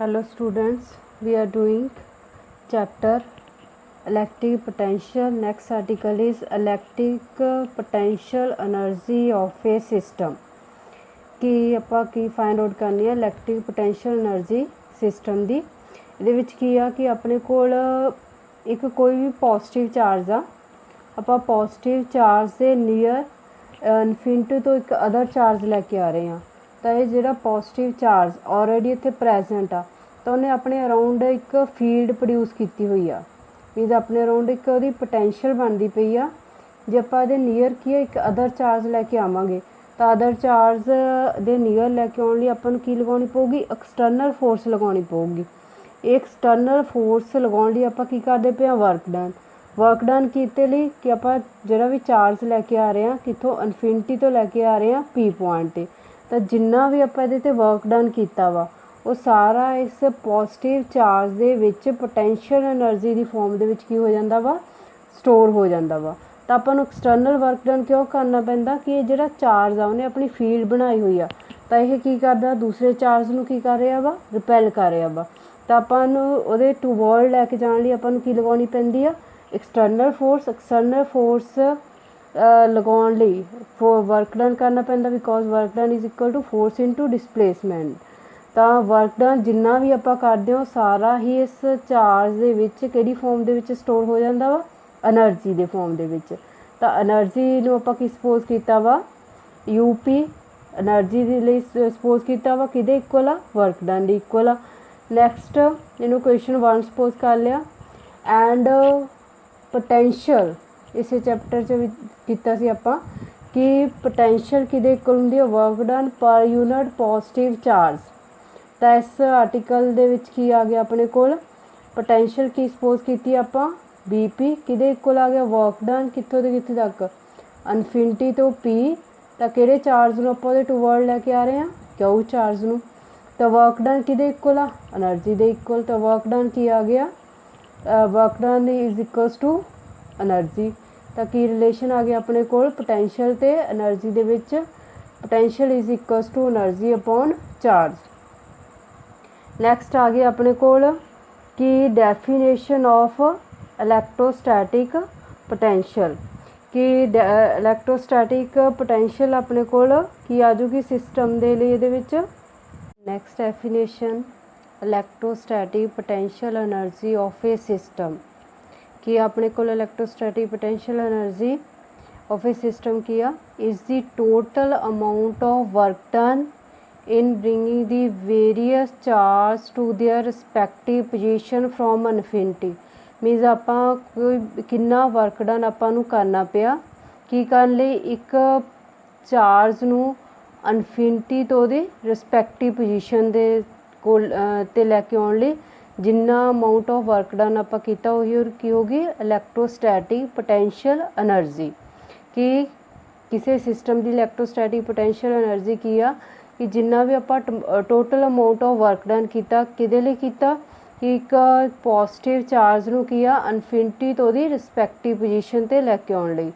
Hello students, we are doing chapter electric potential. Next article is electric potential energy of a system. कि ਆਪਾਂ ਕੀ find out करनी है electric potential energy system ਦੀ। ਇਹਦੇ ਵਿੱਚ ਕੀ ਆ ਕਿ ਆਪਣੇ ਕੋਲ ਇੱਕ ਕੋਈ ਵੀ ਪੋਜ਼ਿਟਿਵ ਚਾਰਜ ਆ, ਆਪਾਂ ਪੋਜ਼ਿਟਿਵ ਚਾਰਜ ਦੇ ਨੀਅਰ ਇਨਫਿਨਿਟੀ ਤੋਂ ਇੱਕ ਅਦਰ ਚਾਰਜ ਲੈ ਕੇ ਆ ਰਹੇ ਹਾਂ। ਤਾਂ ਇਹ ਜਿਹੜਾ ਪੋਜ਼ਿਟਿਵ ਚਾਰਜ ਆਲਰੇਡੀ ਇੱਥੇ ਪ੍ਰੈਜ਼ੈਂਟ ਆ, ਤਾਂ ਉਹਨੇ ਆਪਣੇ ਅਰਾਊਂਡ ਇੱਕ ਫੀਲਡ ਪ੍ਰੋਡਿਊਸ ਕੀਤੀ ਹੋਈ ਆ, ਮੀਨਜ਼ ਆਪਣੇ ਅਰਾਊਂਡ ਇੱਕ ਉਹਦੀ ਪੋਟੈਂਸ਼ੀਅਲ ਬਣਦੀ ਪਈ ਆ। ਜੇ ਆਪਾਂ ਇਹਦੇ ਨੀਅਰ ਕੀ ਆ ਇੱਕ ਅਦਰ ਚਾਰਜ ਲੈ ਕੇ ਆਵਾਂਗੇ, ਤਾਂ ਅਦਰ ਚਾਰਜ ਦੇ ਨੀਅਰ ਲੈ ਕੇ ਆਉਣ ਲਈ ਆਪਾਂ ਨੂੰ ਕੀ ਲਗਾਉਣੀ ਪਊਗੀ, ਐਕਸਟਰਨਲ ਫੋਰਸ ਲਗਾਉਣੀ ਪਊਗੀ। ਇਹ ਐਕਸਟਰਨਲ ਫੋਰਸ ਲਗਾਉਣ ਲਈ ਆਪਾਂ ਕੀ ਕਰਦੇ ਪਏ ਹਾਂ, ਵਰਕ ਡਨ ਕੀਤੇ ਲਈ ਕਿ ਆਪਾਂ ਜਿਹੜਾ ਵੀ ਚਾਰਜ ਲੈ ਕੇ ਆ ਰਹੇ ਹਾਂ ਕਿੱਥੋਂ, ਇਨਫਿਨਿਟੀ ਤੋਂ ਲੈ ਕੇ ਆ ਰਹੇ ਹਾਂ ਪੀ ਪੁਆਇੰਟ 'ਤੇ। ਤਾਂ ਜਿੰਨਾ ਵੀ ਆਪਾਂ ਇਹਦੇ 'ਤੇ ਵਰਕ ਡਨ ਕੀਤਾ ਵਾ ਉਹ ਸਾਰਾ ਇਸ ਪੋਜ਼ਿਟਿਵ ਚਾਰਜ ਦੇ ਵਿੱਚ ਪੋਟੈਂਸ਼ੀਅਲ ਐਨਰਜੀ ਦੀ ਫੋਰਮ ਦੇ ਵਿੱਚ ਕੀ ਹੋ ਜਾਂਦਾ ਵਾ, ਸਟੋਰ ਹੋ ਜਾਂਦਾ ਵਾ। ਤਾਂ ਆਪਾਂ ਨੂੰ ਐਕਸਟਰਨਲ ਵਰਕ ਡਨ ਕਿਉਂ ਕਰਨਾ ਪੈਂਦਾ ਕਿ ਇਹ ਜਿਹੜਾ ਚਾਰਜ ਆ ਉਹਨੇ ਆਪਣੀ ਫੀਲਡ ਬਣਾਈ ਹੋਈ ਆ, ਤਾਂ ਇਹ ਕੀ ਕਰਦਾ, ਦੂਸਰੇ ਚਾਰਜ ਨੂੰ ਕੀ ਕਰ ਰਿਹਾ ਵਾ, ਰਿਪੈਲ ਕਰ ਰਿਹਾ ਵਾ। ਤਾਂ ਆਪਾਂ ਨੂੰ ਉਹਦੇ ਟੂਵਰਡ ਲੈ ਕੇ ਜਾਣ ਲਈ ਆਪਾਂ ਨੂੰ ਕੀ ਲਗਾਉਣੀ ਪੈਂਦੀ ਆ, ਐਕਸਟਰਨਲ ਫੋਰਸ। ਐਕਸਟਰਨਲ ਫੋਰਸ ਲਗਾਉਣ ਲਈ ਵਰਕ ਡਨ ਕਰਨਾ ਪੈਂਦਾ, because work done is equal to force into displacement. ਤਾਂ ਵਰਕ ਡਨ ਜਿੰਨਾ ਵੀ ਆਪਾਂ ਕਰਦੇ ਹਾਂ ਸਾਰਾ ਹੀ ਇਸ ਚਾਰਜ ਦੇ ਵਿੱਚ ਕਿਹੜੀ ਫੋਰਮ ਦੇ ਵਿੱਚ ਸਟੋਰ ਹੋ ਜਾਂਦਾ ਵਾ, ਐਨਰਜੀ ਦੇ ਫੋਰਮ ਦੇ ਵਿੱਚ। ਤਾਂ ਐਨਰਜੀ ਨੂੰ ਆਪਾਂ ਕੀ ਸਪੋਜ਼ ਕੀਤਾ ਵਾ, ਯੂਪੀ ਐਨਰਜੀ ਦੇ ਲਈ ਸਪੋਜ਼ ਕੀਤਾ ਵਾ, ਕਿਹਦੇ ਇਕੁਅਲ ਆ, ਵਰਕ ਡਨ ਦੇ ਇਕੁਅਲ ਆ। ਨੈਕਸਟ ਇਹਨੂੰ ਕੁਐਸਚਨ 1 ਸਪੋਜ਼ ਕਰ ਲਿਆ। ਐਂਡ ਪੋਟੈਂਸ਼ੀਅਲ ਇਸੇ ਚੈਪਟਰ 'ਚ ਵੀ ਕੀਤਾ ਸੀ ਆਪਾਂ ਕਿ ਪੋਟੈਂਸ਼ੀਅਲ ਕਿਹਦੇ ਇਕੁਅਲ ਹੁੰਦੀ ਹੈ, ਵਰਕ ਡਨ ਪਰ ਯੂਨਿਟ ਪੋਜ਼ਿਟਿਵ ਚਾਰਜ। ਤਾਂ ਇਸ ਆਰਟੀਕਲ ਦੇ ਵਿੱਚ ਕੀ ਆ ਗਿਆ ਆਪਣੇ ਕੋਲ, ਪੋਟੈਂਸ਼ੀਅਲ ਕੀ ਸਪੋਜ਼ ਕੀਤੀ ਆਪਾਂ, ਬੀਪੀ ਕਿਹਦੇ ਇਕੁਅਲ ਆ ਗਿਆ, ਵਰਕ ਡਨ ਕਿੱਥੋਂ ਤੋਂ ਕਿੱਥੇ ਤੱਕ, ਇਨਫਿਨਿਟੀ ਤੋਂ ਪੀ। ਤਾਂ ਕਿਹੜੇ ਚਾਰਜ ਨੂੰ ਆਪਾਂ ਉਹਦੇ ਟੂਵਰਡ ਲੈ ਕੇ ਆ ਰਹੇ ਹਾਂ, ਕਿਊ ਚਾਰਜ ਨੂੰ। ਤਾਂ ਵਰਕ ਡਨ ਕਿਹਦੇ ਇਕੁਅਲ ਆ, ਐਨਰਜੀ ਦੇ ਇਕੁਅਲ। ਤਾਂ ਵਰਕ ਡਨ ਕੀ ਆ ਗਿਆ, work done is equals to energy. ਤਾਂ ਕੀ ਰਿਲੇਸ਼ਨ ਆ ਗਿਆ ਆਪਣੇ ਕੋਲ ਪੋਟੈਂਸ਼ੀਅਲ ਤੇ ਐਨਰਜੀ ਦੇ ਵਿੱਚ, potential is equals to energy upon charge. Next ਆ ਗਿਆ ਆਪਣੇ ਕੋਲ ਕਿ ਡੈਫੀਨੇਸ਼ਨ ਆਫ ਇਲੈਕਟ੍ਰੋਸਟੈਟਿਕ ਪੋਟੈਂਸ਼ੀਅਲ। ਕਿ ਇਲੈਕਟ੍ਰੋਸਟੈਟਿਕ ਪੋਟੈਂਸ਼ੀਅਲ ਆਪਣੇ ਕੋਲ ਕੀ ਆ ਜੂਗੀ ਸਿਸਟਮ ਦੇ ਲਈ ਇਹਦੇ ਵਿੱਚ। Next definition electrostatic potential energy of a system. ਕਿ ਆਪਣੇ ਕੋਲ electrostatic potential energy of a system ਕੀ ਆ, is the total amount of work done in bringing the various charge to their respective position from infinity। Means ਆਪਾਂ ਕੋਈ ਕਿੰਨਾ work done ਆਪਾਂ ਨੂੰ ਕਰਨਾ ਪਿਆ ਕੀ ਕਰਨ ਲਈ, ਇੱਕ ਚਾਰਜ ਨੂੰ ਇਨਫਿਨਿਟੀ ਤੋਂ ਉਹਦੀ ਰਿਸਪੈਕਟਿਵ ਪੋਜੀਸ਼ਨ ਦੇ ਕੋਲ 'ਤੇ ਲੈ ਕੇ ਆਉਣ ਲਈ ਜਿੰਨਾ ਅਮਾਊਂਟ ਆਫ ਵਰਕ ਡਨ ਆਪਾਂ ਕੀਤਾ ਉਹੀ ਕੀ ਹੋਗੀ, ਇਲੈਕਟ੍ਰੋਸਟੈਟਿਕ ਪੋਟੈਂਸ਼ੀਅਲ ਐਨਰਜੀ। ਕਿ ਕਿਸੇ ਸਿਸਟਮ ਦੀ ਇਲੈਕਟ੍ਰੋਸਟੈਟਿਕ ਪੋਟੈਂਸ਼ੀਅਲ ਐਨਰਜੀ ਕੀ ਆ ਕਿ ਜਿੰਨਾ ਵੀ ਆਪਾਂ total amount of work done ਕੀਤਾ ਕਿਹਦੇ ਲਈ ਕੀਤਾ, ਕਿ ਇੱਕ ਪੋਜ਼ਿਟਿਵ ਚਾਰਜ ਨੂੰ ਕੀ ਆ ਇਨਫਿਨਿਟੀ ਤੋਂ ਉਹਦੀ ਰਿਸਪੈਕਟਿਵ ਪੋਜੀਸ਼ਨ 'ਤੇ ਲੈ ਕੇ ਆਉਣ ਲਈ,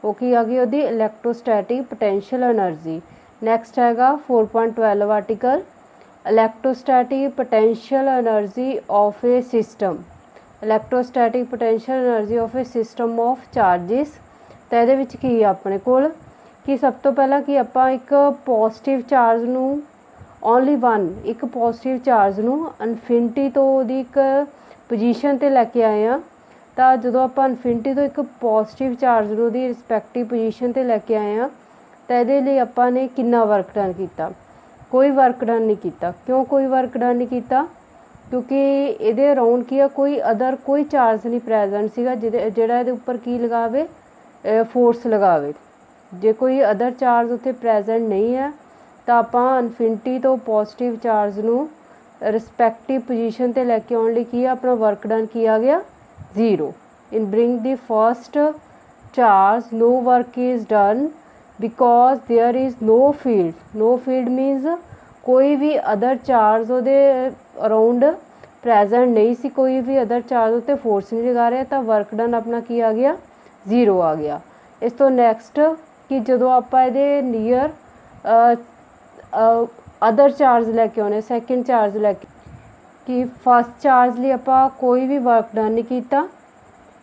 ਉਹ ਕੀ ਆ ਗਈ ਉਹਦੀ ਇਲੈਕਟ੍ਰੋਸਟੈਟਿਕ ਪੋਟੈਂਸ਼ੀਅਲ ਐਨਰਜੀ। ਨੈਕਸਟ ਹੈਗਾ 4.12 article electrostatic potential energy of a system. Electrostatic potential energy of a system of charges. ਤਾਂ ਇਹਦੇ ਵਿੱਚ ਕੀ ਆ ਆਪਣੇ ਕੋਲ ਕਿ ਸਭ ਤੋਂ ਪਹਿਲਾਂ ਕਿ ਆਪਾਂ ਇੱਕ ਪੋਜ਼ਿਟਿਵ ਚਾਰਜ ਨੂੰ ਓਨਲੀ ਵਨ, ਇੱਕ ਪੋਜ਼ਿਟਿਵ ਚਾਰਜ ਨੂੰ ਇਨਫਿਨਿਟੀ ਤੋਂ ਉਹਦੀ ਇੱਕ ਪੋਜੀਸ਼ਨ 'ਤੇ ਲੈ ਕੇ ਆਏ ਹਾਂ। ਤਾਂ ਜਦੋਂ ਆਪਾਂ ਇਨਫਿਨਿਟੀ ਤੋਂ ਇੱਕ ਪੋਜ਼ਿਟਿਵ ਚਾਰਜ ਨੂੰ ਉਹਦੀ ਰਿਸਪੈਕਟਿਵ ਪੋਜੀਸ਼ਨ 'ਤੇ ਲੈ ਕੇ ਆਏ ਹਾਂ, ਤਾਂ ਇਹਦੇ ਲਈ ਆਪਾਂ ਨੇ ਕਿੰਨਾ ਵਰਕ ਡਨ ਕੀਤਾ, ਕੋਈ ਵਰਕ ਡਨ ਨਹੀਂ ਕੀਤਾ। ਕਿਉਂ ਕੋਈ ਵਰਕ ਡਨ ਨਹੀਂ ਕੀਤਾ, ਕਿਉਂਕਿ ਇਹਦੇ ਅਰਾਊਂਡ ਕੀ ਆ, ਕੋਈ ਅਦਰ ਕੋਈ ਚਾਰਜ ਨਹੀਂ ਪ੍ਰੈਜ਼ੈਂਟ ਸੀਗਾ ਜਿਹੜਾ ਇਹਦੇ ਉੱਪਰ ਕੀ ਲਗਾਵੇ, ਫੋਰਸ ਲਗਾਵੇ। ਜੇ ਕੋਈ ਅਦਰ ਚਾਰਜ ਉੱਥੇ ਪ੍ਰੈਜ਼ੈਂਟ ਨਹੀਂ ਹੈ ਤਾਂ ਆਪਾਂ ਇਨਫਿਨਿਟੀ ਤੋਂ ਪੋਜ਼ਿਟਿਵ ਚਾਰਜ ਨੂੰ ਰਿਸਪੈਕਟਿਵ ਪੋਜੀਸ਼ਨ 'ਤੇ ਲੈ ਕੇ ਆਉਣ ਲਈ ਕੀ ਆ, ਆਪਣਾ ਵਰਕ ਡਨ ਕੀ ਆ ਗਿਆ, 0। In bring the first charge no work is done because there is no field. No field means ਕੋਈ ਵੀ ਅਦਰ ਚਾਰਜ ਉਹਦੇ ਅਰਾਊਂਡ ਪ੍ਰੈਜ਼ੈਂਟ ਨਹੀਂ ਸੀ, ਕੋਈ ਵੀ ਅਦਰ ਚਾਰਜ ਉੱਤੇ ਫੋਰਸ ਨਹੀਂ ਲਗਾ ਰਿਹਾ, ਤਾਂ ਵਰਕ ਡਨ ਆਪਣਾ ਕੀ ਆ ਗਿਆ, 0 ਆ ਗਿਆ। ਇਸ ਤੋਂ ਨੈਕਸਟ ਕਿ ਜਦੋਂ ਆਪਾਂ ਇਹਦੇ ਨੀਅਰ ਅਦਰ ਚਾਰਜ ਲੈ ਕੇ ਆਉਣੇ, ਸੈਕਿੰਡ ਚਾਰਜ ਲੈ ਕੇ, कि फस्ट चार्ज लिए ਆਪਾਂ कोई भी वर्क डन नहीं किया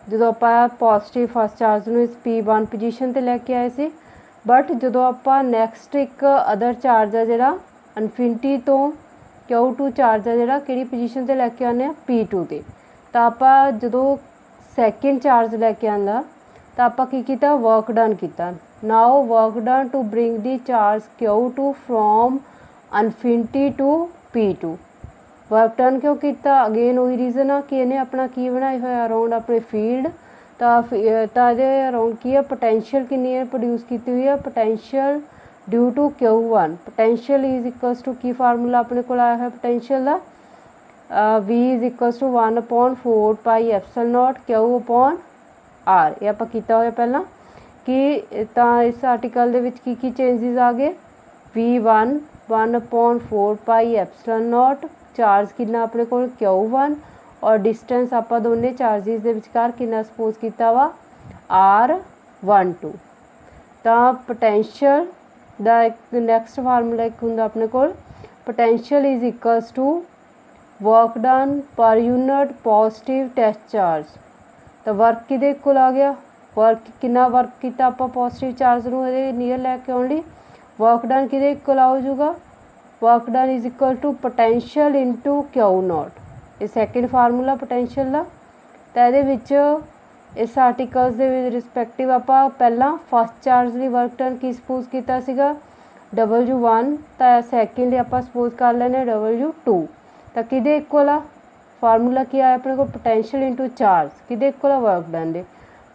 जो आप पॉजिटिव फस्ट चार्ज में इस P1 पोजीशन ते लैके आए थे। बट जो आप नैक्सट एक अदर चार्ज है जोड़ा इनफिनिटी तो Q2 चार्ज है जोड़ा कि पोजीशन ते लैके आने P2 ते, तो आप जो सैकेंड चार्ज लैके आंदा तो आप की किया वर्क डन किया। Now work done to bring the charge Q2 from infinity to P2। Work done क्यों किया? अगेन वही रीजन आ कि इन्हें अपना की बनाया हुआ अराउंड अपने फील्ड तो ये अराउंड की है पोटेंशियल कितनी प्रोड्यूस की हुई है potential due to Q1। Potential is equals to की फार्मूला अपने को आया है पोटेंशियल का V is equals to 1/4 pi epsilon not Q upon R। ये आप किया हुआ पहला कि इस आर्टिकल के की चेंजिज आ गए V1 1/4 pi epsilon not charge कितना अपने को Q1 और डिस्टेंस आप दोनों चार्जिज के विचकार कितना सपोज किया वा R12। तो पोटेंशियल दा नैक्सट फार्मूला एक होंगे अपने को potential is equals to work done per unit positive test charge. तो वर्क कि इक्वल आ गया वर्क कितना वर्क किया आप पॉजिटिव चार्ज में नीयर लैके आने वर्क डन कि इक्वल आ जाऊगा work done is equal to potential into Q0। ये सैकेंड फार्मूला पोटेंशियल का। तो ये इस आर्टिकल्स के रिस्पैक्टिव आप पहला फस्ट चार्ज लिए वर्क डन की सपोज किया W1 तो सैकेंड आप सपोज कर लेने W2। तो कि इक्वल आ फार्मूला क्या है अपने को पोटेंशियल इंटू चार्ज कि इक्वल आ वर्क डन दे।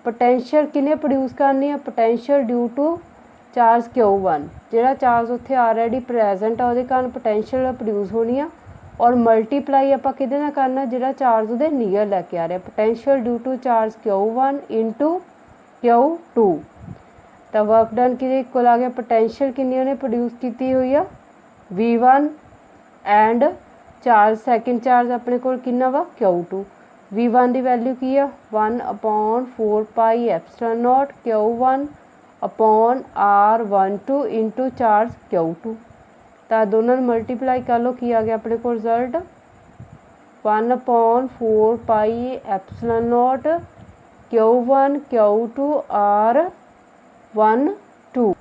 पोटेंशियल किने प्रोड्यूस करनी है potential due to charge Q1 जोड़ा चार्ज उत्थे ऑलरेडी प्रेजेंट है वो कारण पोटेंशियल प्रोड्यूस होनी है और मल्टीप्लाई आप कि करना जोड़ा चार्ज वो नीयर लैके आ रहा potential due to charge Q1 into Q2। तो वर्क डन कि इक्वल आ गया पोटेंशियल किन्नी ने प्रोड्यूस की हुई है V1 and charge second charge अपने को कितना वा Q2। V1 की वैल्यू की है 1/4 pi epsilon not Q1 upon R12 into charge Q2। तो दोनों मल्टीप्लाई कर लो कि आ गया अपने को result 1/4 pi epsilon not Q1 Q2 R12।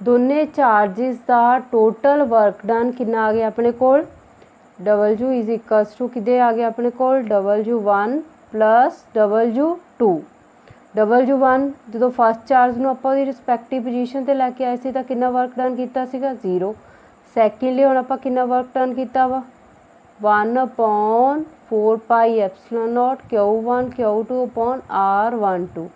दोनों चार्जिस का टोटल वर्क डन कितना आ गया अपने को W इज इक्वल्स टू कि आ गया अपने को W1 प्लस W2। W1 जो फस्ट चार्ज में आप रिस्पैक्टिव पोजीशन से लैके आए थे तो कितना वर्क डन किया 0। सैकेंडली हम आप कितना वर्क डन किया वा 1/4 pi epsilon not Q1 Q2 upon R12।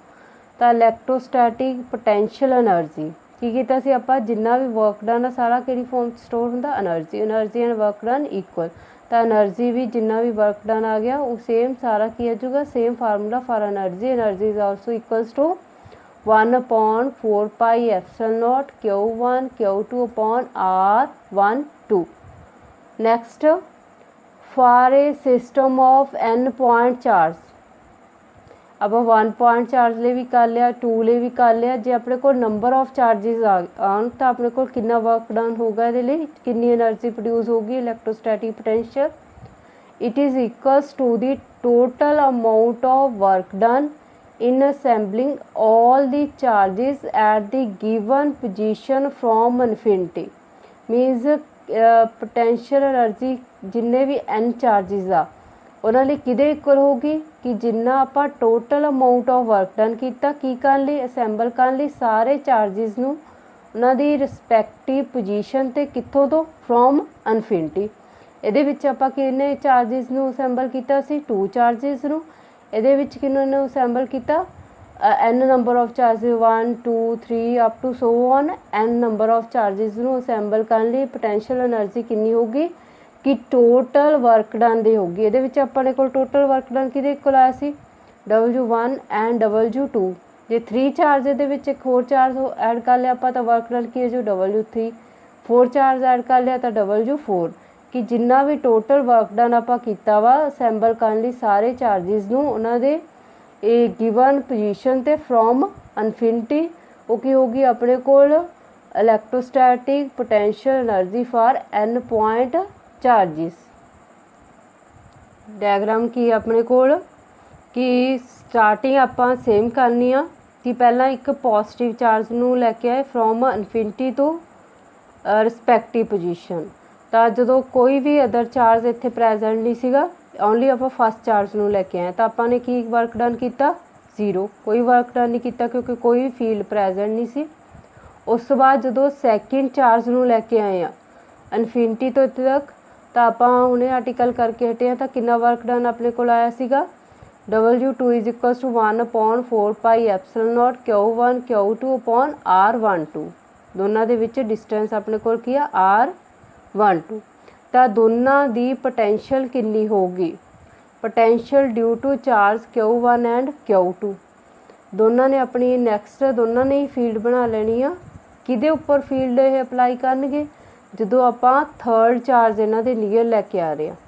तो इलैक्ट्रोस्टैटिक पोटेंशियल एनर्जी की किया सी आप जिन्ना भी वर्क डन है सारा कि फॉर्म स्टोर होंगे energy energy and work done equal. तो एनर्जी भी जिन्ना भी वर्क डन आ गया वो सेम सारा की आ जाऊगा same formula for energy energy is also equals to 1/4 pi epsilon not Q1 Q2 upon R12। Next for a system of n point charge अब 1 पॉइंट चार्ज ले भी कर लिया 2 ले भी कर लिया जो अपने को नंबर ऑफ चार्जिज आन तो अपने को कितना वर्क डन होगा ये कितनी एनर्जी प्रोड्यूस होगी electrostatic potential it is equals to the total amount of work done in assembling all the charges at the given position from infinity. Means potential energy जिन्ने भी n चार्जिज आ उन्होंने किदे equal होगी कि जिन्ना आप total amount of work done किया की करने असैंबल करने सारे चार्जिज नूं उन्होंने रिस्पैक्टिव पोजीशन ते कित्थों तो फ्रॉम इनफिनिटी। ये आप किन्ने चार्जिज नूं असैंबल किया 2 चार्जिज नूं ये किन्होंने असैंबल किया n number of charges 1 2 3 up to so on n number of charges नूं असैंबल करने पोटेंशियल एनर्जी कितनी होगी कि टोटल वर्क डन दी होगी। ये अपने को टोटल वर्क डन कि इक्वल आया सी W1 and W2। J 3 charge ये एक होर चार्ज ऐड कर लिया आप तो वर्क डन की जो W3 4 चार्ज ऐड कर लिया तो W4 कि जिन्ना भी टोटल वर्क डन आप किया वा असैंबल करने सारे चार्जिज नूं उन्हां दे गिवन पोजीशन ते फ्रॉम इनफिनिटी वो की होगी अपने को electrostatic potential energy for n point charges. Diagram की अपने कोल कि स्टार्टिंग आपां सेम करनी आ कि पहला एक पॉजिटिव चार्ज नूं लैके आए फ्रॉम इनफिनिटी तो रिस्पैक्टिव पोजीशन। तो जो कोई भी अदर चार्ज इत्थे प्रैजेंट नहीं सीगा, ओनली आप फस्ट चार्ज नूं लैके आए तो आपां ने की वर्क डन किया, जीरो, कोई वर्क डन नहीं किया क्योंकि कोई भी फील्ड प्रैजेंट नहीं सी। उस तो बाद जो सैकेंड चार्ज नूं लैके आए आ इनफिनिटी तो इत्थे तक, तो आप हुणे आर्टिकल करके हटे हैं तो कितना वर्क डन अपने को आया सीगा W2 is equal to 1/4 pi epsilon not Q1 Q2 upon R12। दोनों के विच डिस्टेंस अपने को की है R12। तो दोनों की पोटेंशियल कितनी होगी, potential due to charge Q1 and Q2। दोनों ने अपनी नैक्सट दोनों ने ही फील्ड बना लेनी आ, किदे उपर फील्ड ये अपलाई करनगे जो आप थर्ड चार्ज इन्हां दे नीयर लैके आ रहे हैं।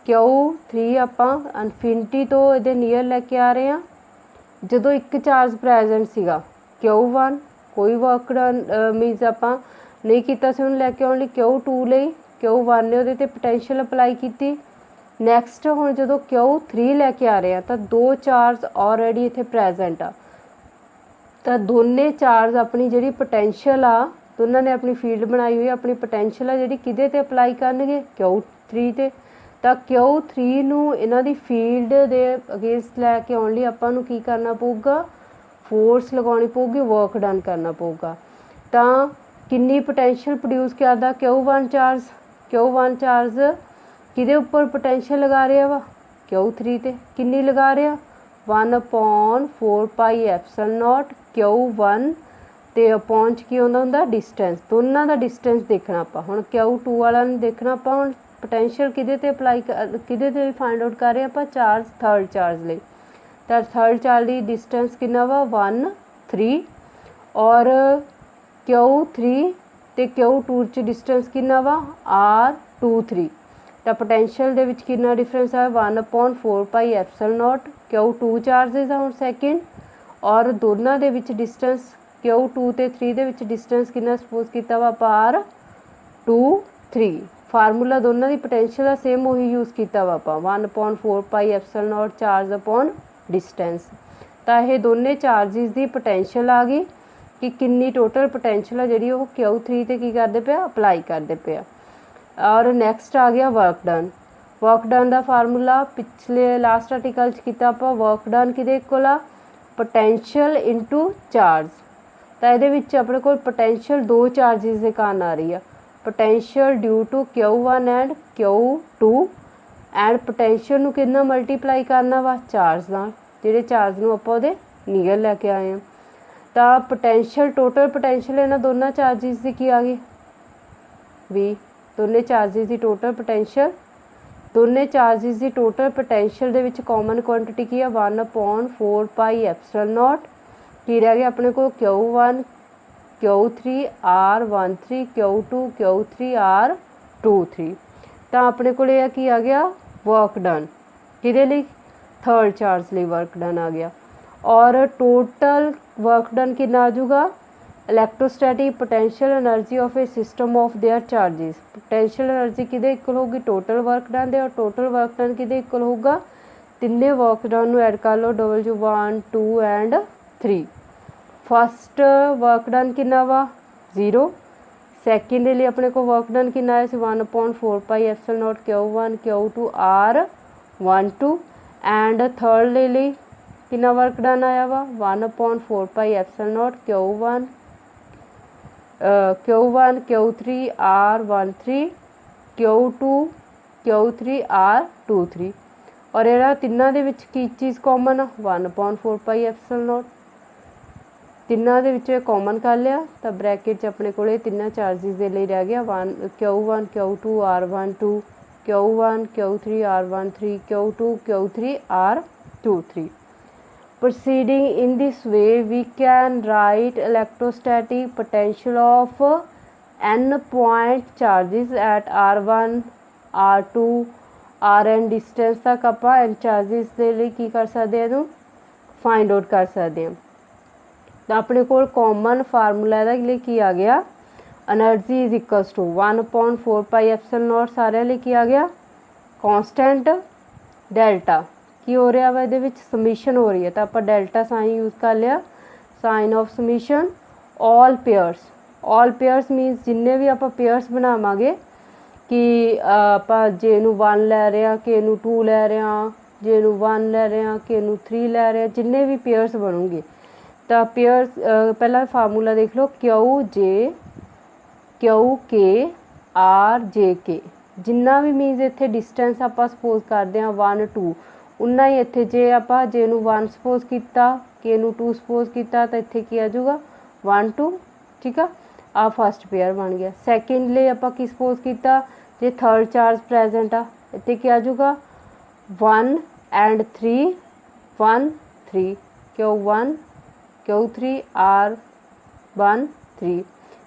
Q3 आप इनफिनिटी तो ये नीयर लैके आ रहे हैं, जो एक चार्ज प्रैजेंट सीगा Q1 कोई वर्क डन मीनस आप नहीं किया से उन्हें लैके आने Q2 लई, Q1 ने उहदे ते पोटेंशियल अपलाई की। नैक्सट हुण जो Q3 लैके आ रहे हैं तो दो चार्ज ऑलरेडी इत्थे प्रैजेंट आ, तो दोने चार्ज अपनी जिहड़ी पोटेंशियल आ दोनों ने अपनी फील्ड बनाई हुई, अपनी पोटेंशियल आ जिहड़ी किहदे ते अपलाई करनगे Q3 ते। तो Q3 नूं इन्हां दी फील्ड दे अगेंस्ट लैके आउण लई आपां नूं की करना पऊगा, फोर्स लगानी पऊगी, वर्क डन करना पऊगा। तो कितनी पोटेंशियल प्रोड्यूस करदा Q1 चार्ज, Q1 चार्ज किहदे उपर पोटेंशियल लगा रहा वा Q3 ते, कितनी लगा रहा 1/4 पाई एप्सिलॉन नॉट Q1 ते अपॉन की आउंदा हुंदा डिस्टेंस। दोनों का डिस्टेंस देखना आपां, हुण Q2 वाला नहीं देखना आपां, हुण पोटेंशियल किहदे ते अप्लाई किहदे ते फाइंड आउट कर रहे आपां चार्ज थर्ड चार्ज लई। तो थर्ड चार्ज की डिस्टेंस कितना वा 1 3 और Q3 ते Q2 च डिस्टेंस कितना वा R23। तो पोटेंशियल दे विच कितना डिफरेंस है 1/4 pi epsilon not Q2 charges हुण सैकेंड, और दोनों दे विच डिस्टेंस Q2 ते 3 दे विच डिस्टेंस कितना सपोज किया वा R23। फार्मूला दोनों की पोटेंशियल का सेम वही यूज़ किया वा 1/4 pi epsilon not charge upon distance. तो यह दोनों चार्जिस की पोटेंशियल आ गई कि कितनी टोटल पोटेंशियल है जी वो Q3 ते की करते पे अपलाई करते पे। और नैक्सट आ गया वर्क डन। वर्क डन का फार्मूला पिछले लास्ट आर्टिकल किया आप वर्क डन कि पोटेंशियल इंटू चार्ज। तो ये अपने को पोटेंशियल दो चार्जिस के कारण आ रही है, potential due to Q1 and Q2 and potential नूं कितना मल्टीप्लाई करना वा चार्ज नाल, जिहड़े चार्ज नूं आपां उहदे नीयर लैके आए हैं। तो पोटेंशियल टोटल पोटेंशियल इन्हां दोनों चार्जिस की आ गई भी, दोनों चार्जिस की टोटल पोटेंशियल, दोनों चार्जिस की टोटल पोटेंशियल दे विच कॉमन क्वांटिटी की है 1/4 पाई एप्सिलॉन नॉट। की रह गया अपने को Q1 Q3 R13 Q2 Q3 R23। तो अपने को की आ गया वर्क डन किहदे लई थर्ड चार्ज लई वर्क डन आ गया। और टोटल वर्क डन कितना आ जाऊगा electrostatic potential energy of a system of there charges. Potential energy किहदे इक्वल होगी टोटल वर्क डन दे, और टोटल वर्क डन किहदे इक्वल होगा तिन्ने वर्क डन नूं ऐड कर लो W1 2 and 3। First work done कितना वा 0, सैकेंड लिए अपने को वर्क डन कितना आया 1/4 pi epsilon not Q1 Q2 R12 and third ले ली कितना वर्क डन आया वा 1/4 pi epsilon not Q1 Q3 R13 Q2 Q3 R23। और इहड़ा तिन्नां दे विच की चीज़ कॉमन आ 1/4 पाई एप्सिलॉन नॉट, तिन्नां दे विच कॉमन कर लिया तो ब्रैकेट च अपने को तिन्ना चार्जिस के लिए रह गया Q1 Q2 R12 Q1 Q3 R13 Q2 Q3 R23। Proceeding in this way, we can write electrostatic potential of n point charges at R1, R2, Rn distance तक आप n charges के लिए की कर सकते हैं फाइंड आउट कर सकते हैं। तो अपने को कॉमन फार्मूला लिए की आ गया एनर्जी इज इक्वल्स टू 1/4πε0 सारे लिए की आ गया कॉन्सटेंट डेल्टा की हो रहा वा ये सबमिशन हो रही है तो आप डेल्टा साइन यूज़ कर लिया sign of summation all pairs minus जिन्ने भी आप पेयर्स बनावांगे कि आप जे नू 1 लै रहे हैं के नू 2 लै रहे हैं जे नू 1 लै रहे हैं के नू 3 लै रहे हैं जिन्ने भी पेयर्स बनूंगे तो पेयर्स पहला फार्मूला देख लो क्यू के आर जे के जिन्ना भी मीनस इत्थे डिस्टेंस आप सपोज करते हैं 1 2 उन्ना ही इत्थे जे आप जे नू 1 सपोज किया के नू 2 सपोज किया तो इत्थे की आ जाऊगा 1 2 ठीक है आ फर्स्ट पेयर बन गया। सैकेंडली आप की सपोज किया जे थर्ड चार्ज प्रेजेंट आ इत्थे की आ जाऊगा 1 and 3 1 3 Q1 Q3 R1 3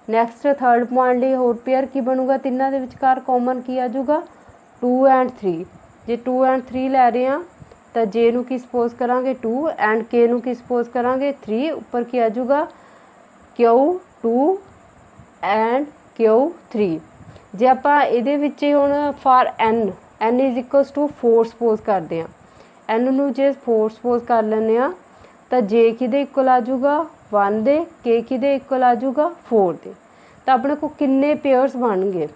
next third point लिए होर पेयर की बनूगा तिना के विचकार कॉमन की आ जाऊगा 2 and 3 जे 2 and 3 लै रहे हैं तो जे नू की सपोज करांगे 2 एंड के नू की सपोज करांगे 3 उपर की आ जाऊगा Q2 एंड Q3 जे आप ये हुण for n is equals to 4 suppose करते हैं एन नू जे 4 सपोज कर लें तो जे कि इक्वल आ जाऊगा 1 दे के कि इक्वल आ जाऊगा 4 दे तो अपने को किन्ने पेयर्स बन गए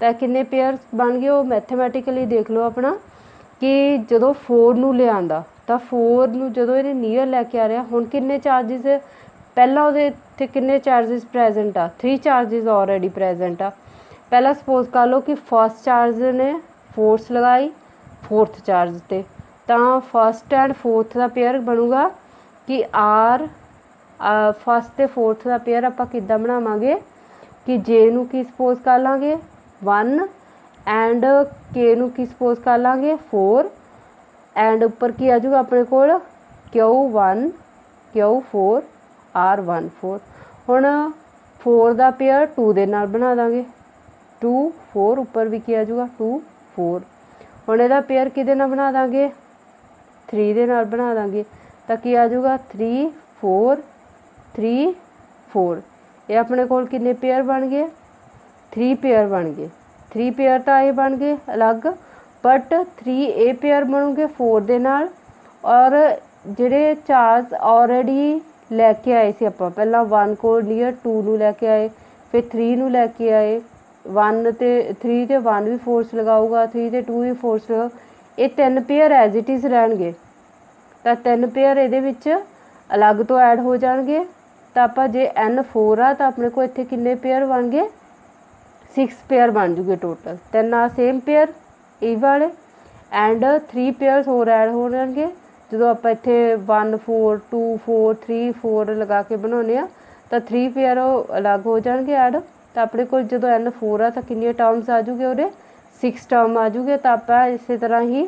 तो किन्ने पेयर्स बन गए वो मैथमैटिकली देख लो अपना कि जो 4 नू ले आंदा तो 4 नू जो ये नीयर लैके आ रहा हुण किन्ने चार्जिस पहला वो इत्थे किन्ने चार्जिस प्रेजेंट आ 3 चार्जिस ऑलरेडी प्रेजेंट आ पहला सपोज कर लो कि फर्स्ट चार्ज ने फोर्स लगाई फोर्थ चार्ज से तो फस्ट एंड फोर्थ का पेयर बनूगा कि आर फस्ट ते फोर्थ का पेयर आप किद्दां बनावांगे कि जे नू की सपोज कर लांगे 1 एंड के नू की सपोज कर लांगे 4 एंड उपर की आ जाऊगा अपने कोल Q1 Q4 R1 4 हुण 4 का पेयर 2 दे नाल बना देंगे 2 4 उपर भी की आ जाऊगा 2 4 हुण इहदा पेयर किहदे नाल बना देंगे 3 दे नाल बना देंगे तो की आ जाऊगा 3 4 3 4 ये अपने कोल किन्ने पेयर बन गए 3 पेयर बन गए 3 पेयर तो ये बन गए अलग बट 3 ए पेयर बनूंगे 4 दे नाल और जिहड़े चार्ज ऑलरेडी लैके आए सी आपां पहला 1 को नीयर 2 नू लैके आए फिर 3 नू लैके आए 1 ते 3 ते 1 भी फोर्स लगाऊगा 3 ते 2 भी फोर्स लगा ये 3 पेयर एज इट इज़ रहणगे तो 3 पेयर ये विच अलग तो ऐड हो जाएंगे तो आप जे n 4 आ तो अपने को इत्थे किन्ने पेयर बन गए 6 पेयर बन जूगे टोटल 3 आ सेम पेयर ये वाले एंड 3 पेयर्स होर ऐड हो जाएंगे जो आप इत्थे 1 4 2 4 3 4 लगा के बनाने तो 3 पेयर अलग हो जाएंगे ऐड तो अपने को जो n 4 आ तो किन्नी टर्म्स आ जूगे वो 6 टर्म आ जूगे तो आप इस तरह ही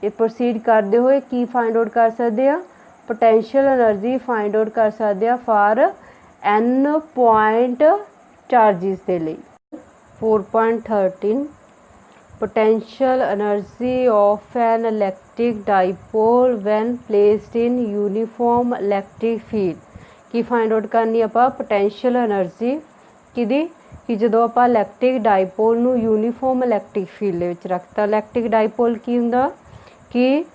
ये प्रोसीड करते हुए की फाइंड आउट कर सकते हैं पोटेंशियल एनर्जी फाइंड आउट कर सकते हैं फॉर n पॉइंट चार्जिस के लिए 4.13 potential energy of an electric dipole when placed in uniform electric field की फाइंड आउट करनी आप पोटेंशियल एनर्जी किदी कि जो आप इलैक्ट्रिक डाइपोल नू यूनीफॉर्म इलैक्ट्रिक फील्ड विच रखता इलैक्ट्रिक डाइपोल की हुंदा कि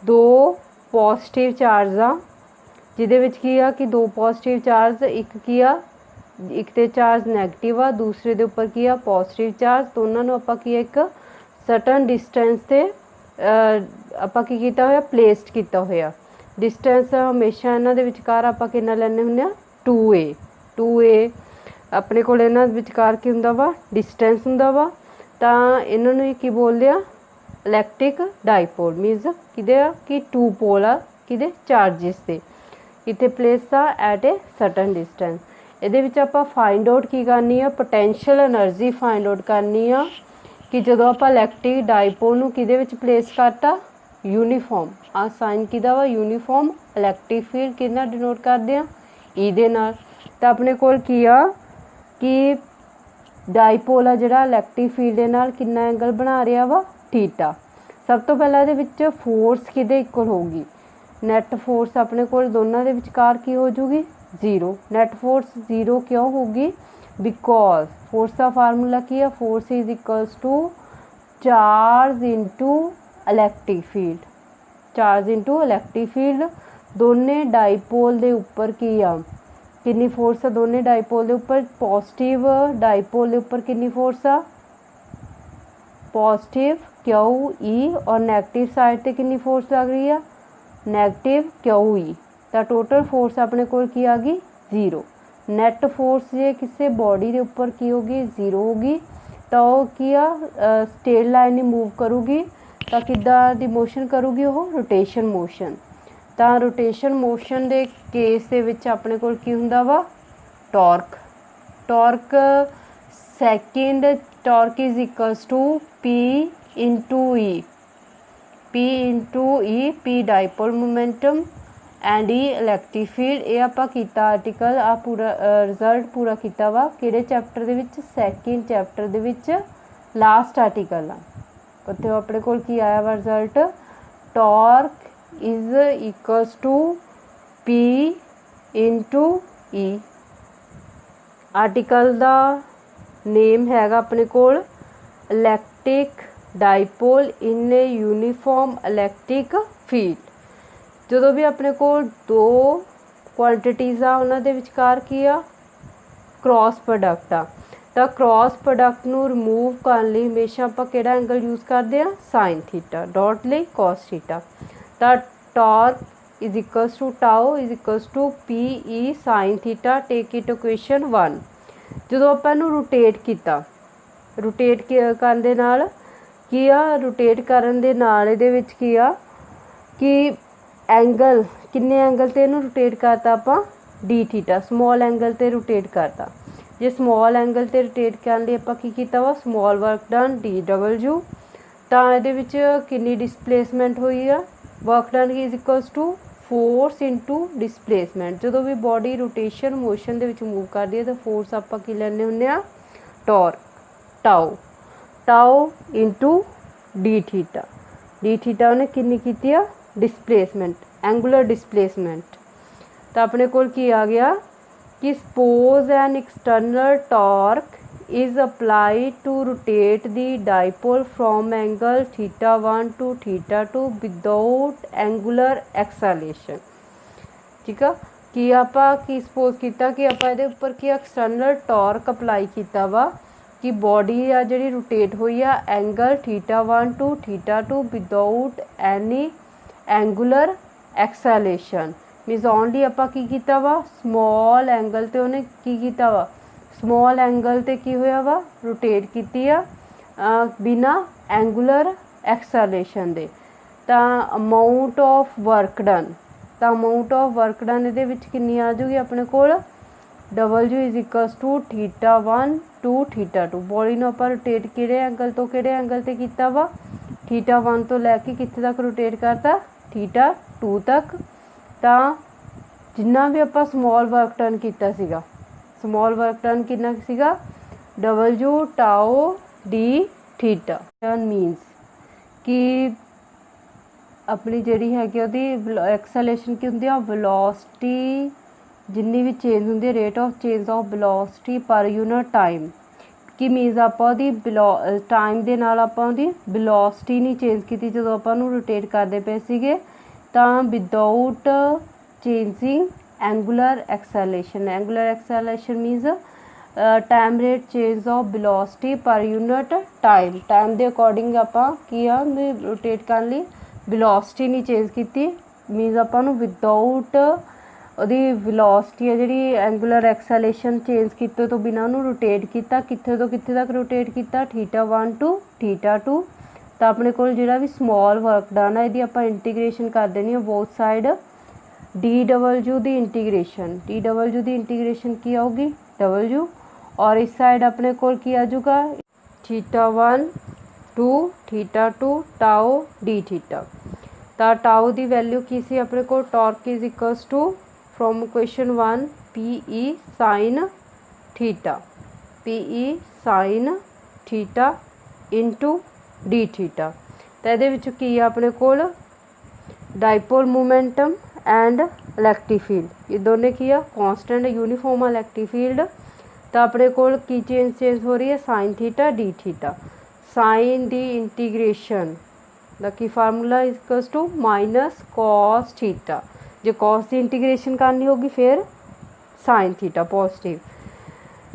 2 पॉजिटिव चार्ज आ जिहदे विच की आ कि 2 पॉजिटिव चार्ज एक की आ एक ते चार्ज नैगेटिव आ दूसरे दे उपर की आ पॉजिटिव चार्ज दोनों नू आपां की एक सर्टन डिस्टेंस ते आपां की कीता होया प्लेस्ड कीता होया डिस्टेंस हमेशा इन्हां दे विचकार आपां किन्ना लैंदे हुंदे आ 2a अपने कोल इन्हां दे विचकार की हुंदा वा डिस्टेंस हुंदा वा तां इन्हां नूं की बोलदे आ इलैक्ट्रिक डाइपोल मीनस किहदे आ कि 2 पोल आ किहदे चार्जिस ते इत्थे प्लेस आ एट ए सर्टन डिस्टेंस इहदे विच आपां फाइंड आउट की करनी आ पोटेंशियल एनर्जी फाइंड आउट करनी आ कि जो आप इलैक्ट्रिक डाइपोल नूं किहदे विच प्लेस करता यूनीफॉर्म आ साइन किहदा वा यूनीफॉर्म इलैक्ट्रिक फील्ड किहदा डिनोट करदे आ ई दे नाल तां अपने कोल की आ कि डाइपोल आ जिहड़ा इलैक्ट्रिक फील्ड दे नाल कितना एंगल बना रहा वा थीटा सब तो पहला इहदे विच फोर्स किहदे इक्वल होगी नैट फोर्स अपने कोल दोनों के विचकार की हो जूगी 0 नैट फोर्स 0 क्यों होगी बिकॉज फोर्स का फार्मूला की है, force is equals to charge into electric field, charge into electric field. दोने डाईपोल दे उपर की आ कितनी फोर्स है, दोने डाईपोल दे उपर पॉजिटिव डाईपोल दे उपर कितनी फोर्स आ पॉजिटिव क्यू ई, और नैगेटिव साइड ते कितनी फोर्स लग रही है नैगेटिव क्यू ई। तो टोटल फोर्स अपने को की आ गई 0। नैट फोर्स जे किसी बॉडी के उपर की होगी 0 होगी, तो की आ स्ट्रेट लाइन ही मूव करूगी, तो किदा दी मोशन करूगी वो रोटेशन मोशन। तो रोटेशन मोशन के केस दे विच अपने कोल की हुंदा वा torque, torque second torque is equals to P into E, P into E, P dipole momentum and E electric field. ये आपां कीता आर्टिकल आ पूरा रिजल्ट पूरा कीता वा किहड़े चैप्टर दे विच, सैकेंड चैप्टर दे विच लास्ट आर्टिकल आ, उत्थे अपने कोल की आया वा result torque is equals to P into E. Article दा नेम हैगा अपने कोल electric dipole in a uniform electric field. जो भी अपने को दो क्वांटिटीज़ आ उन्हां दे विचकार की आ क्रॉस प्रोडक्ट आ, तो क्रॉस प्रोडक्ट नूं रिमूव करने लई हमेशा आपां किहड़ा एंगल यूज़ करते हैं साइन थीटा, डॉट लई कॉस थीटा। तो torque is equals to tau is equals to P E sine theta, take it equation 1। जो आपां नूं रोटेट किया, रोटेट करन दे नाल की आ, रोटेट करन दे नाल इहदे विच की आ कि एंगल किन्ने एंगल ते इहनूं रोटेट करता आपां डी थीटा, स्मॉल एंगल ते रोटेट करता। जे स्मॉल एंगल ते रोटेट करन लई आपां की कीता वा small work done D W, तां इहदे विच किन्नी डिसप्लेसमेंट होई आ work done is equals to force into displacement. जो भी बॉडी रोटेशन मोशन दे विच मूव करदी है तो फोर्स आपां की लैंदे हुंदे आ torque, tau, tau into D theta, D theta उन्हें किन्नी कीती आ डिसप्लेसमेंट, एंगुलर डिसप्लेसमेंट। तो अपने कोल की आ गया कि suppose an external torque is applied to rotate the dipole from angle theta 1 to theta 2 without angular acceleration। ठीक है कि आपां की सपोज किया कि आपां इहदे उपर की एक्सटर्नल टॉर्क अप्लाई किया वा कि बॉडी आ जिहड़ी रोटेट हुई आ angle theta 1 to theta 2 without any angular acceleration. Means only आपां की कीता वा स्मॉल एंगल ते उन्हें की कीता वा स्मॉल एंगल ते की होया वा रोटेट कीती आ बिना एंगुलर एक्सेलेरेशन दे। तां अमाउंट ऑफ वर्क डन, तां अमाउंट ऑफ वर्क डन इहदे विच किन्नी आ जाऊगी अपने कोल W is equals to theta 1 to theta 2। Body नूं आपां रोटेट किहड़े एंगल तो किहड़े एंगल ते कीता वा थीटा 1 तो लैके कित्थे तक रोटेट करता थीटा 2 तक। तां जिन्ना भी आपां स्मॉल वर्क डन कीता सीगा, स्मॉल वर्क डन कितना सीगा डबल्यू टाओ डी थीटा। मीनस कि अपनी जिहड़ी हैगी ओहदी एक्सेलेरेशन की हुंदी आ वेलोसिटी जिन्नी भी चेंज हुंदी है rate of change of velocity per unit time कि मीनस आपां ओहदी टाइम दे नाल आपां ओहदी वेलोसिटी नहीं चेंज कीती जदों आपां नूं रोटेट करदे पे सीगे तां without changing angular acceleration. Angular acceleration मीनस time rate change of velocity per unit time, time के अकॉर्डिंग आपां की आ रोटेट करन लई वेलोसिटी नहीं चेंज कीती मीनस आपां नूं विदाउट ओहदी वेलोसिटी है जिहड़ी एंगुलर एक्सेलेरेशन चेंज कीते तो बिना उहनूं रोटेट कीता कित्थे तो कित्थे तक रोटेट कीता थीटा 1 टू थीटा 2। तो अपने कोल जिहड़ा भी स्मॉल वर्क डन है इहदी आपां इंटीग्रेशन कर देनी है बोथ साइड डी डबल्यू दी इंटीग्रेशन, डी डबल्यू दी इंटीग्रेशन की आऊगी डबल्यू और इस साइड अपने कोल की आ जाऊगा theta 1 to theta 2 tau D theta. तो टाओ दी वैल्यू की सी अपने को torque is equals to from equation 1 P E sine theta, P E sine theta into D theta. तो ये की अपने कोल dipole momentum and electric field ये दोनों की कांस्टेंट यूनीफॉर्म इलैक्ट्रिक फील्ड तो अपने कोल की चेंज हो रही है sine theta D theta. Sine दी इंटीग्रेशन द की formula equals to minus cos theta. जो कॉस की इंटीग्रेशन करनी होगी फिर साइन थीटा पॉजिटिव।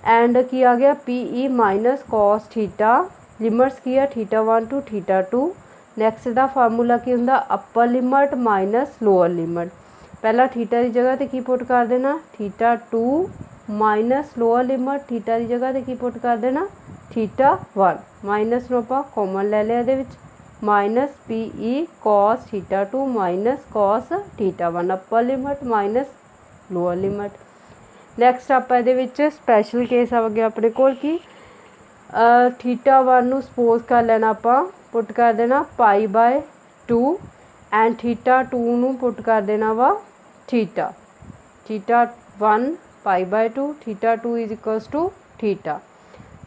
एंड की आ गया P E minus cos theta, limits की है थीटा 1 टू थीटा 2। नैक्सट का फार्मूला की होंगे अपर लिमिट माइनस लोअर लिमिट। पहला थीटा की जगह तो की पुट कर देना theta 2 minus lower limit theta की जगह तो की पुट कर देना थीटा 1। माइनस नूं आपां कॉमन ले लिया इहदे विच, minus P E cos theta 2 minus cos theta 1 upper limit minus lower limit. Next आप स्पैशल केस आ गया अपने कोल की थीटा 1 नूं सपोज कर लेना आपां पुट कर देना पाई बाय 2 एंड थीटा 2 नूं पुट कर देना वा theta 1 pi by 2 theta 2 is equals to theta.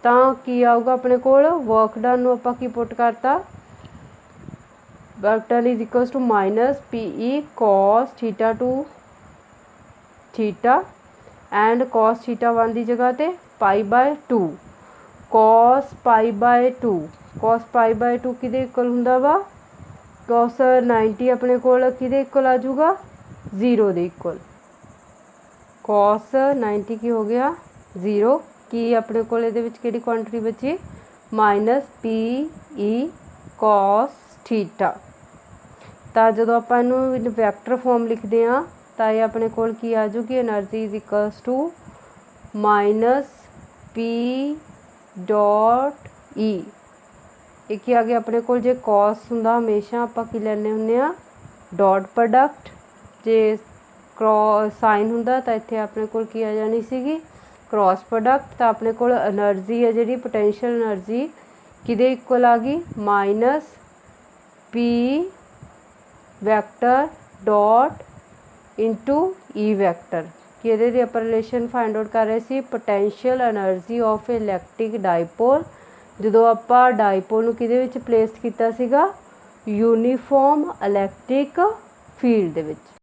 तो की आऊगा अपने कोल वर्क डन नूं आपां की पुट करता work done is equals to minus P E cos theta 2 theta and cos theta 1 की जगह ते pi by 2 cos pi by 2 cos pi by 2 किहदे इक्वल हुंदा वा कॉस 90 अपने कोल किहदे इक्वल आ जाऊगा 0 दे इक्वल। कॉस 90 की हो गया 0 की अपने कोल इहदे विच किहड़ी क्वांटिटी बची minus P E cos theta. तो जो आप वैक्टर फॉर्म लिखते हैं तो ये अपने कोल की आ जाऊगी energy is equals to minus P dot E. एक आ गया अपने कोल जे कॉस हुंदा हमेशा आप की लैने हुंदे आ डॉट प्रोडक्ट, जे क्रॉस साइन हुंदा तो इत्थे अपने कोल की आ जानी सीगी क्रॉस प्रोडक्ट। तो अपने कोल एनर्जी है जिहड़ी पोटेंशियल एनर्जी किहदे इक्वल आ गई minus P vector dot into E vector कि ये आप रिलेशन फाइंड आउट कर रहे थे potential energy of electric dipole जो आप डायपोल किहदे विच प्लेस किया सीगा यूनीफॉर्म इलैक्ट्रिक फील्ड दे विच।